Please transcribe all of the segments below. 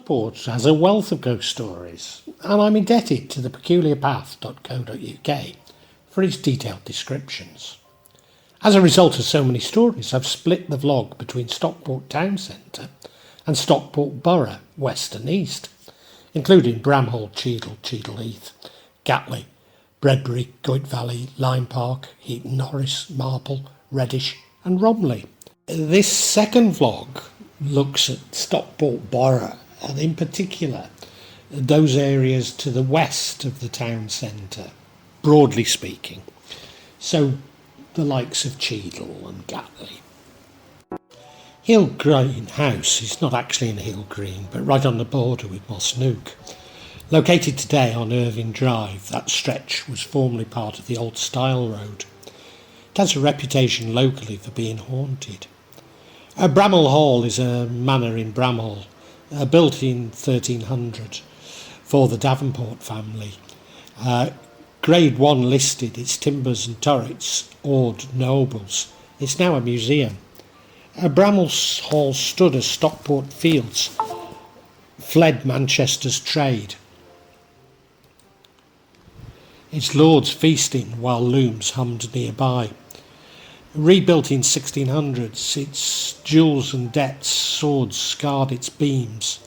Stockport has a wealth of ghost stories, and I'm indebted to thepeculiarpath.co.uk for its detailed descriptions. As a result of so many stories, I've split the vlog between Stockport Town Centre and Stockport Borough, west and east, including Bramall Hall, Cheadle, Cheadle Heath, Gatley, Bredbury, Goyt Valley, Lyme Park, Heaton Norris, Marple, Reddish and Romley. This second vlog looks at Stockport Borough, and in particular those areas to the west of the town centre, broadly speaking. So the likes of Cheadle and Gatley. Hill Green House is not actually in Hill Green, but right on the border with Mossnook. Located today on Irving Drive, that stretch was formerly part of the old Style Road. It has a reputation locally for being haunted. Bramall Hall is a manor in Bramall, built in 1300 for the Davenport family. Grade 1 listed, its timbers and turrets awed nobles. It's now a museum. Bramall Hall stood as Stockport Fields fled Manchester's trade. Its lords feasting while looms hummed nearby. Rebuilt in 1600s, its jewels and debts, swords scarred its beams.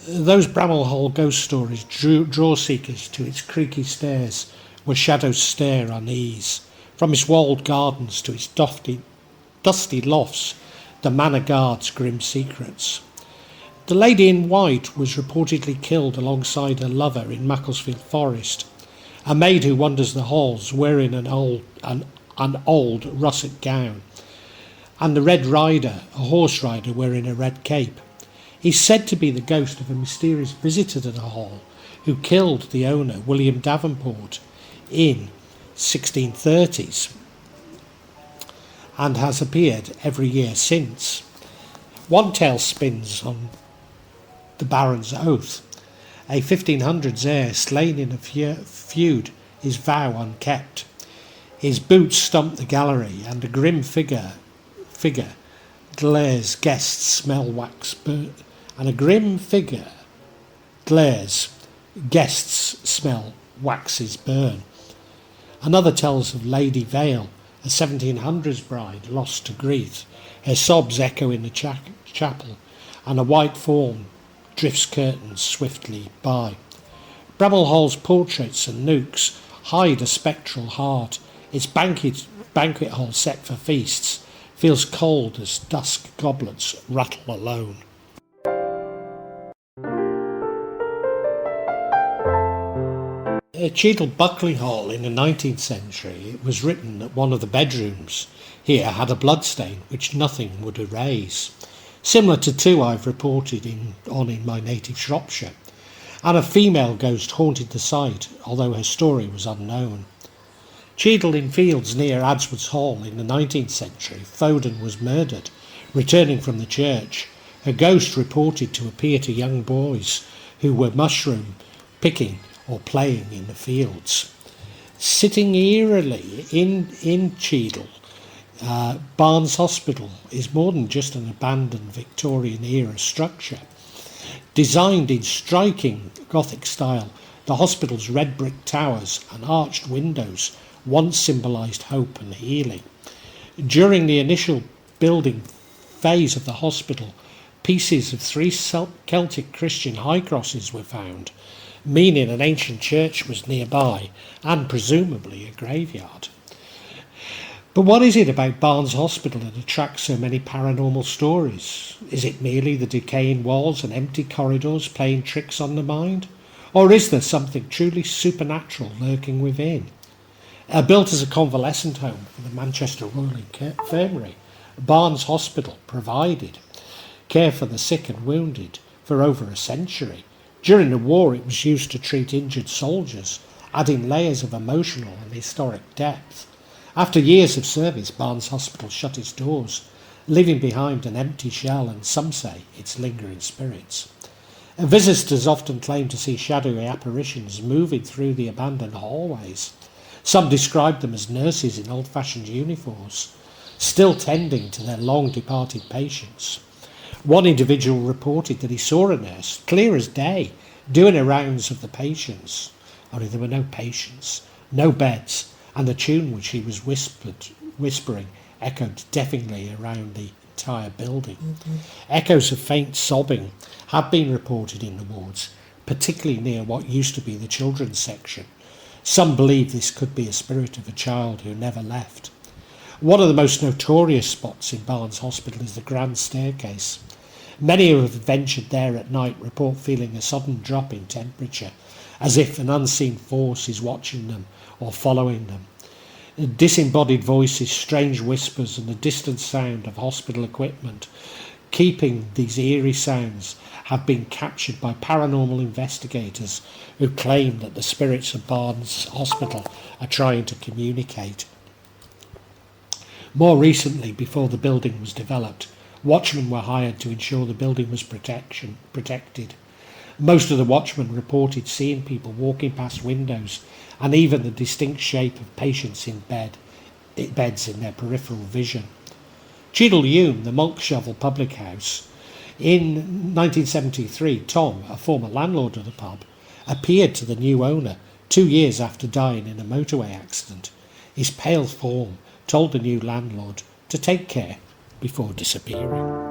Those Bramall Hall ghost stories draw seekers to its creaky stairs, where shadows stare unease. From its walled gardens to its dusty lofts, the manor guards grim secrets. The lady in white was reportedly killed alongside her lover in Macclesfield Forest. A maid who wanders the halls wearing an old russet gown, and the Red Rider, a horse rider wearing a red cape. He's said to be the ghost of a mysterious visitor to the hall who killed the owner, William Davenport, in 1630s and has appeared every year since. One tale spins on the Baron's oath, a 1500s heir slain in a feud, his vow unkept. His boots stump the gallery, and a grim figure glares, guests smell wax burn. And a grim figure glares, guests smell waxes burn. Another tells of Lady Vale, a 1700s bride lost to grief. Her sobs echo in the chapel, and a white form drifts curtains swiftly by. Bramall Hall's portraits and nooks hide a spectral heart. Its banquet hall set for feasts feels cold as dusk goblets rattle alone. Cheadle Bulkeley Hall in the 19th century, it was written that one of the bedrooms here had a bloodstain which nothing would erase, similar to two I've reported on in my native Shropshire, and a female ghost haunted the site, although her story was unknown. Cheadle in Fields near Adswood's Hall in the 19th century, Foden was murdered, returning from the church. Her ghost reported to appear to young boys who were mushroom picking or playing in the fields. Sitting eerily in Cheadle, Barnes Hospital is more than just an abandoned Victorian-era structure. Designed in striking Gothic style, the hospital's red brick towers and arched windows once symbolised hope and healing. During the initial building phase of the hospital, pieces of three Celtic Christian high crosses were found, meaning an ancient church was nearby and presumably a graveyard. But what is it about Barnes Hospital that attracts so many paranormal stories? Is it merely the decaying walls and empty corridors playing tricks on the mind? Or is there something truly supernatural lurking within? Built as a convalescent home for the Manchester Royal Infirmary, Barnes Hospital provided care for the sick and wounded for over a century. During the war, it was used to treat injured soldiers, adding layers of emotional and historic depth. After years of service, Barnes Hospital shut its doors, leaving behind an empty shell and, some say, its lingering spirits. Visitors often claim to see shadowy apparitions moving through the abandoned hallways. Some describe them as nurses in old-fashioned uniforms, still tending to their long-departed patients. One individual reported that he saw a nurse, clear as day, doing her rounds of the patients. Only there were no patients, no beds, and the tune which he was whispering echoed deafeningly around the entire building. Echoes of faint sobbing have been reported in the wards, particularly near what used to be the children's section. Some believe this could be a spirit of a child who never left. One of the most notorious spots in Barnes Hospital is the Grand Staircase. Many who have ventured there at night report feeling a sudden drop in temperature, as if an unseen force is watching them or following them. Disembodied voices, strange whispers, and the distant sound of hospital equipment keeping these eerie sounds have been captured by paranormal investigators who claim that the spirits of Barnes Hospital are trying to communicate. More recently, before the building was developed, watchmen were hired to ensure the building was protected. Most of the watchmen reported seeing people walking past windows and even the distinct shape of patients in beds in their peripheral vision. Cheadle, the Malt Shovel public house. In 1973, Tom, a former landlord of the pub, appeared to the new owner 2 years after dying in a motorway accident. His pale form told the new landlord to take care before disappearing.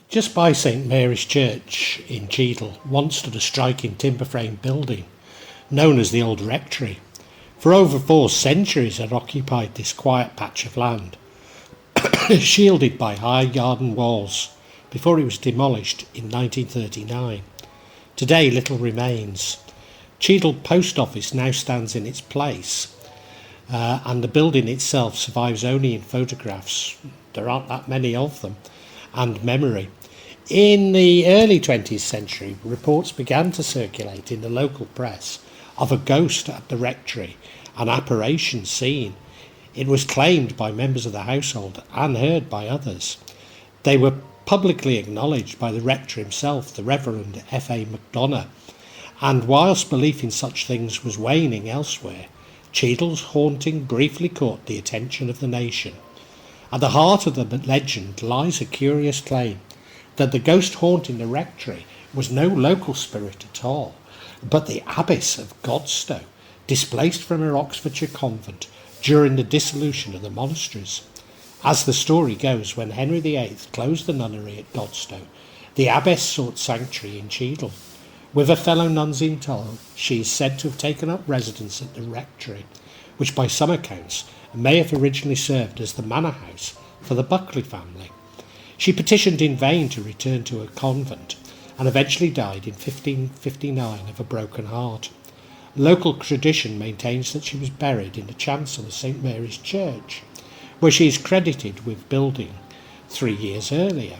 Just by St Mary's Church in Cheadle once stood a striking timber-frame building known as the Old Rectory. For over 4 centuries it occupied this quiet patch of land, shielded by high garden walls, before it was demolished in 1939. Today little remains. Cheadle Post Office now stands in its place, and the building itself survives only in photographs. There aren't that many of them, and memory. In the early 20th century, reports began to circulate in the local press of a ghost at the rectory, an apparition seen. It was claimed by members of the household and heard by others. They were publicly acknowledged by the rector himself, the Reverend F.A. MacDonagh, and whilst belief in such things was waning elsewhere, Cheadle's haunting briefly caught the attention of the nation. At the heart of the legend lies a curious claim that the ghost haunting the rectory was no local spirit at all, but the abbess of Godstow, displaced from her Oxfordshire convent during the dissolution of the monasteries. As the story goes, when Henry VIII closed the nunnery at Godstow, the abbess sought sanctuary in Cheadle. With her fellow nuns in tow, she is said to have taken up residence at the rectory, which by some accounts may have originally served as the manor house for the Bulkeley family. She petitioned in vain to return to her convent and eventually died in 1559 of a broken heart. Local tradition maintains that she was buried in the chancel of St Mary's Church, where she is credited with building 3 years earlier.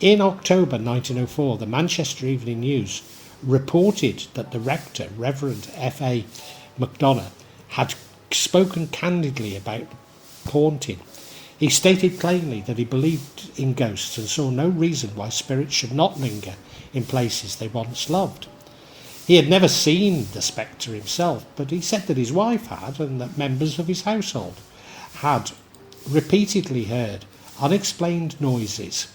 In October 1904, the Manchester Evening News reported that the rector, Reverend F.A. MacDonagh, had spoken candidly about haunting. He stated plainly that he believed in ghosts and saw no reason why spirits should not linger in places they once loved. He had never seen the spectre himself, but he said that his wife had, and that members of his household had repeatedly heard unexplained noises,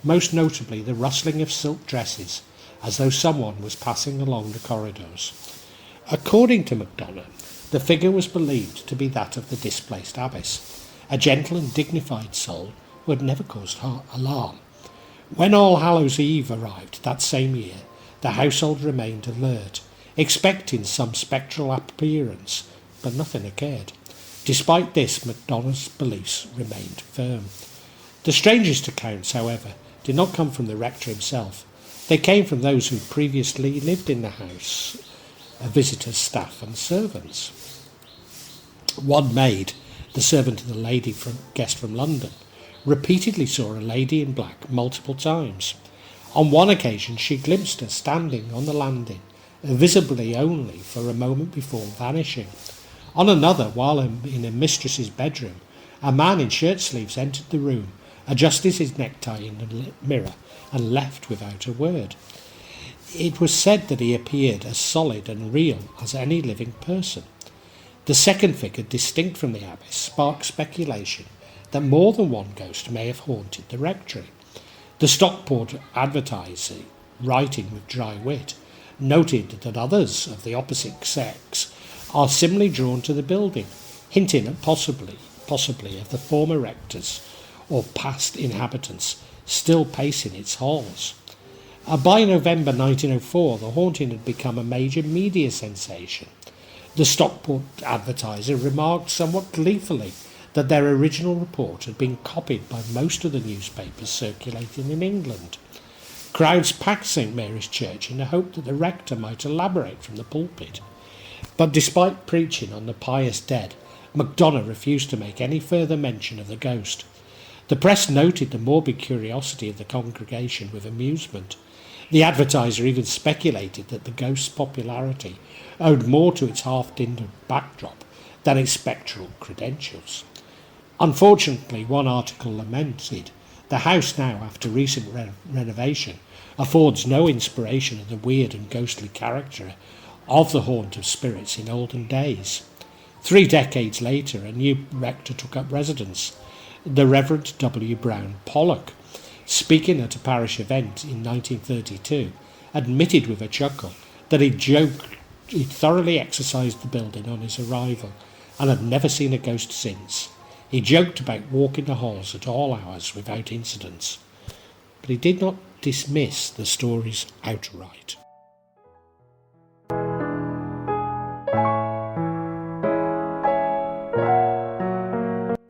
most notably the rustling of silk dresses, as though someone was passing along the corridors. According to MacDonagh, the figure was believed to be that of the displaced abbess, a gentle and dignified soul who had never caused alarm. When All Hallows Eve arrived that same year, the household remained alert, expecting some spectral appearance, but nothing occurred. Despite this, MacDonagh's beliefs remained firm. The strangest accounts, however, did not come from the rector himself. They came from those who previously lived in the house, visitors, staff and servants. One maid, the servant of the guest from London, repeatedly saw a lady in black multiple times. On one occasion she glimpsed her standing on the landing, visibly only for a moment before vanishing. On another, while in her mistress's bedroom, a man in shirt sleeves entered the room, adjusted his necktie in the mirror and left without a word. It was said that he appeared as solid and real as any living person. The second figure, distinct from the abbess, sparked speculation that more than one ghost may have haunted the rectory. The Stockport Advertiser, writing with dry wit, noted that others of the opposite sex are similarly drawn to the building, hinting at possibly of the former rectors or past inhabitants still pacing its halls. By November 1904, the haunting had become a major media sensation. The Stockport Advertiser remarked somewhat gleefully that their original report had been copied by most of the newspapers circulating in England. Crowds packed St Mary's Church in the hope that the rector might elaborate from the pulpit. But despite preaching on the pious dead, MacDonagh refused to make any further mention of the ghost. The press noted the morbid curiosity of the congregation with amusement. The Advertiser even speculated that the ghost's popularity owed more to its half-dinner backdrop than its spectral credentials. Unfortunately, one article lamented, the house now, after recent renovation, affords no inspiration of the weird and ghostly character of the haunt of spirits in olden days. 3 decades later, a new rector took up residence, the Reverend W. Brown Pollock, speaking at a parish event in 1932, admitted with a chuckle that he'd thoroughly exercised the building on his arrival and had never seen a ghost since. He joked about walking the halls at all hours without incidents, but he did not dismiss the stories outright.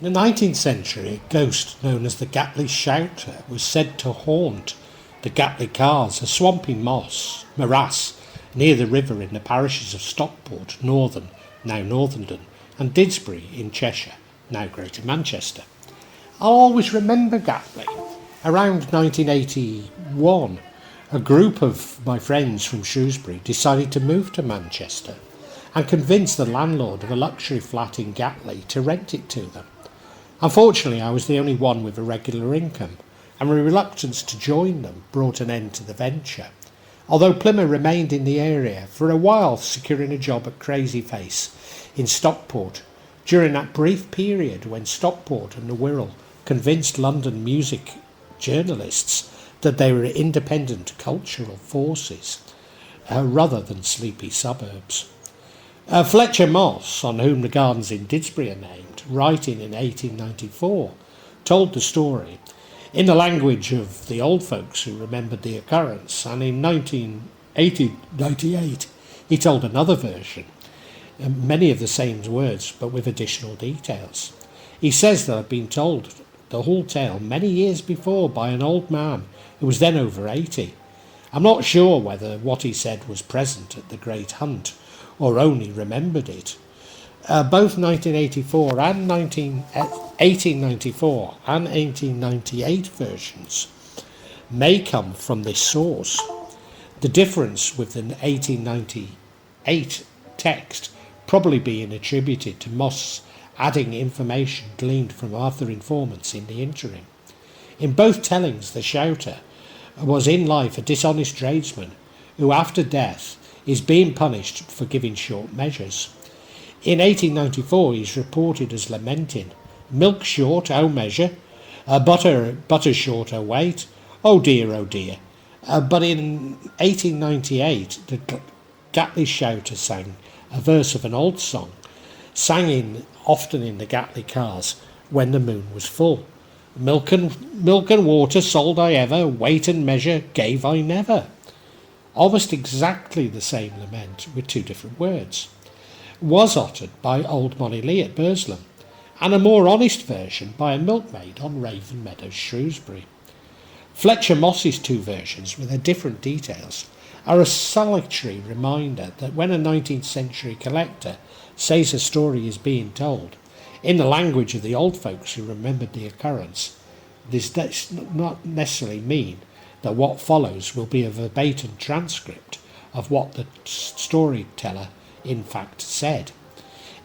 In the 19th century, a ghost known as the Gatley Shouter was said to haunt the Gatley Cars, a swampy morass near the river in the parishes of Stockport, Northern, now Northenden, and Didsbury in Cheshire, now Greater Manchester. I'll always remember Gatley. Around 1981, a group of my friends from Shrewsbury decided to move to Manchester and convinced the landlord of a luxury flat in Gatley to rent it to them. Unfortunately, I was the only one with a regular income, and my reluctance to join them brought an end to the venture. Although Plymouth remained in the area, for a while securing a job at Crazy Face in Stockport, during that brief period when Stockport and the Wirral convinced London music journalists that they were independent cultural forces, rather than sleepy suburbs. Fletcher Moss, on whom the gardens in Didsbury are named, writing in 1894, told the story in the language of the old folks who remembered the occurrence, and in 1898 he told another version, many of the same words but with additional details. He says that I'd been told the whole tale many years before by an old man who was then over 80. I'm not sure whether what he said was present at the Great Hunt or only remembered it. Both 1894 and 1898 versions may come from this source. The difference with the 1898 text probably being attributed to Moss adding information gleaned from other informants in the interim. In both tellings, the shouter was in life a dishonest tradesman who, after death, is being punished for giving short measures. In 1894 he is reported as lamenting, "Milk short, oh measure, butter short, oh weight, oh dear, but in 1898 the Gatley Shouter sang a verse of an old song, sang often in the Gatley cars when the moon was full. Milk and water sold I ever, weight and measure gave I never." Almost exactly the same lament with 2 different words was uttered by old Molly Lee at Burslem, and a more honest version by a milkmaid on Raven Meadows, Shrewsbury. Fletcher Moss's 2 versions, with their different details, are a salutary reminder that when a 19th century collector says a story is being told, in the language of the old folks who remembered the occurrence, this does not necessarily mean that what follows will be a verbatim transcript of what the storyteller in fact said.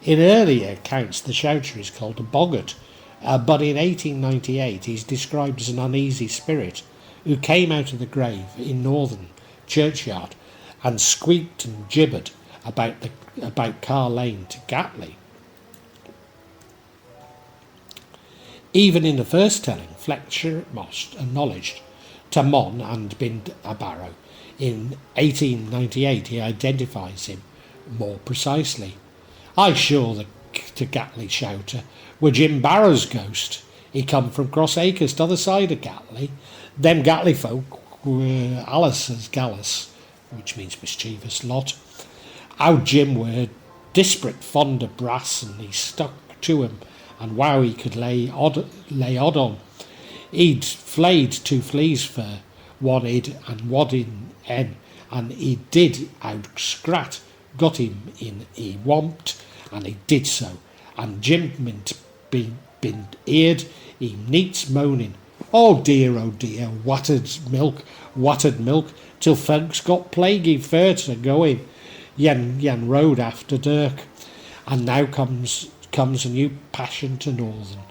In earlier accounts the shouter is called a boggart, but in 1898 he is described as an uneasy spirit who came out of the grave in Northern churchyard and squeaked and gibbered about Car Lane to Gatley. Even in the first telling, Fletcher Most acknowledged to Mon and been a barrow. In 1898 he identifies him more precisely. I sure to Gatley Shouter were Jim Barrow's ghost. He come from Cross Acres t'other side of Gatley. Them Gatley folk were allus as gallus, which means mischievous lot. How Jim were disparate fond of brass, and he stuck to him, and wow he could lay odd on. He'd flayed 2 fleas for one id and wad in en, and he did out scrat, got him in he womped, and he did so, and Jim mint been eared, he needs moaning, oh dear, watted milk, till folks got plaguey fur to going, yen rode after Dirk, and now comes a new passion to Northern,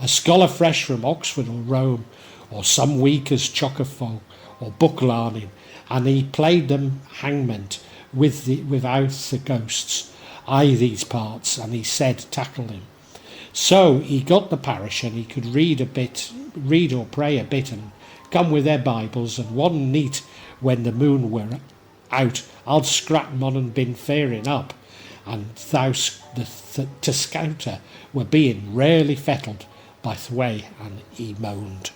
a scholar fresh from Oxford or Rome, or some weak as Chockerfo or Booklarning, and he played them hangment without the ghosts, these parts, and he said tackle him. So he got the parish, and he could read or pray a bit, and come with their Bibles, and one neat when the moon were out, I'd scrap mon and been fairing up, and thou to Scouter were being rarely fettled by the way, and he moaned.